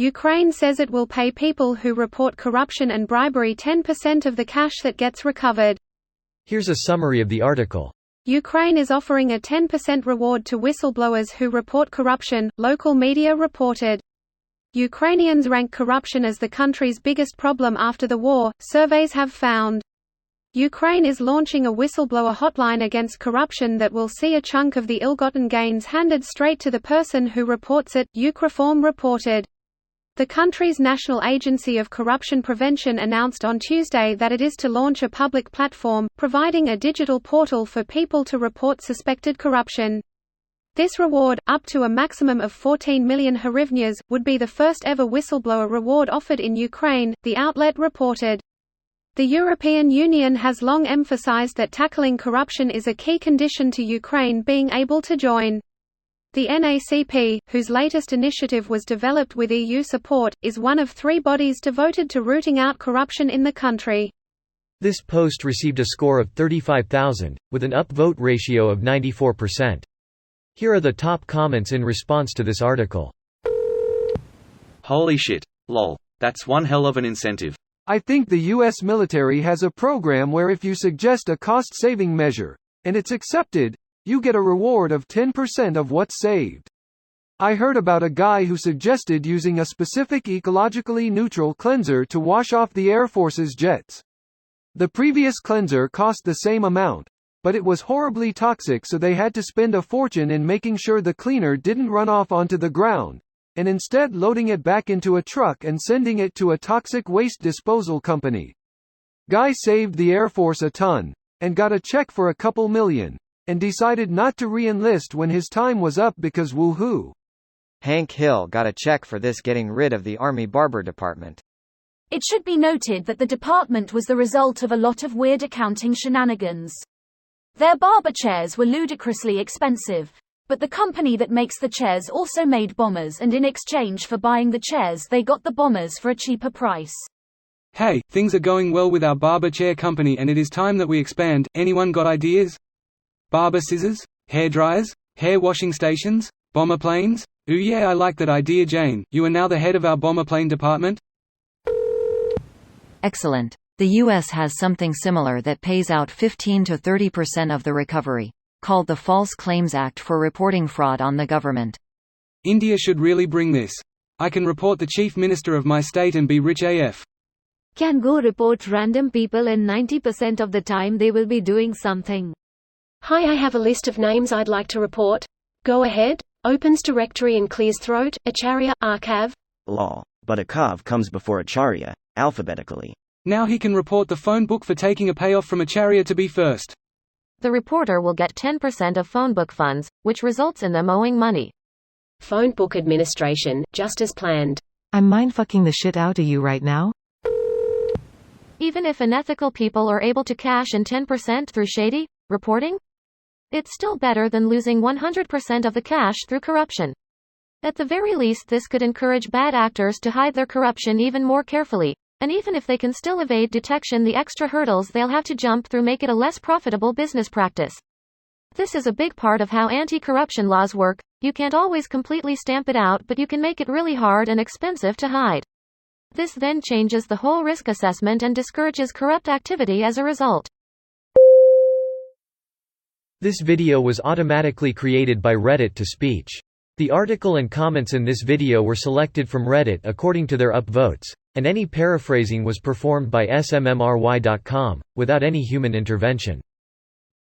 Ukraine says it will pay people who report corruption and bribery 10% of the cash that gets recovered. Here's a summary of the article. Ukraine is offering a 10% reward to whistleblowers who report corruption, local media reported. Ukrainians rank corruption as the country's biggest problem after the war, surveys have found. Ukraine is launching a whistleblower hotline against corruption that will see a chunk of the ill-gotten gains handed straight to the person who reports it, Ukreform reported. The country's National Agency of Corruption Prevention announced on Tuesday that it is to launch a public platform, providing a digital portal for people to report suspected corruption. This reward, up to a maximum of 14 million hryvnias, would be the first ever whistleblower reward offered in Ukraine, the outlet reported. The European Union has long emphasized that tackling corruption is a key condition to Ukraine being able to join. The NACP, whose latest initiative was developed with EU support, is one of 3 bodies devoted to rooting out corruption in the country. This post received a score of 35,000, with an upvote ratio of 94%. Here are the top comments in response to this article. Holy shit. Lol. That's one hell of an incentive. I think the US military has a program where if you suggest a cost-saving measure, and it's accepted, you get a reward of 10% of what's saved. I heard about a guy who suggested using a specific ecologically neutral cleanser to wash off the Air Force's jets. The previous cleanser cost the same amount, but it was horribly toxic, so they had to spend a fortune in making sure the cleaner didn't run off onto the ground, and instead loading it back into a truck and sending it to a toxic waste disposal company. Guy saved the Air Force a ton, and got a check for a couple million, and decided not to re-enlist when his time was up because woohoo. Hank Hill got a check for this, getting rid of the Army Barber Department. It should be noted that the department was the result of a lot of weird accounting shenanigans. Their barber chairs were ludicrously expensive. But the company that makes the chairs also made bombers, and in exchange for buying the chairs they got the bombers for a cheaper price. Hey, things are going well with our barber chair company and it is time that we expand. Anyone got ideas? Barber scissors? Hair dryers? Hair washing stations? Bomber planes? Ooh yeah, I like that idea. Jane, you are now the head of our bomber plane department? Excellent. The US has something similar that pays out 15 to 30% of the recovery, called the False Claims Act for reporting fraud on the government. India should really bring this. I can report the chief minister of my state and be rich AF. Can go report random people and 90% of the time they will be doing something. Hi, I have a list of names I'd like to report. Go ahead. Opens directory and clears throat, Acharya, Arkav. Law. But Akav comes before Acharya, alphabetically. Now he can report the phone book for taking a payoff from Acharya to be first. The reporter will get 10% of phone book funds, which results in them owing money. Phone book administration, just as planned. I'm mindfucking the shit out of you right now. Even if unethical people are able to cash in 10% through shady reporting, it's still better than losing 100% of the cash through corruption. At the very least, this could encourage bad actors to hide their corruption even more carefully. And even if they can still evade detection, the extra hurdles they'll have to jump through make it a less profitable business practice. This is a big part of how anti-corruption laws work. You can't always completely stamp it out, but you can make it really hard and expensive to hide. This then changes the whole risk assessment and discourages corrupt activity as a result. This video was automatically created by Reddit to speech. The article and comments in this video were selected from Reddit according to their upvotes, and any paraphrasing was performed by smmry.com, without any human intervention.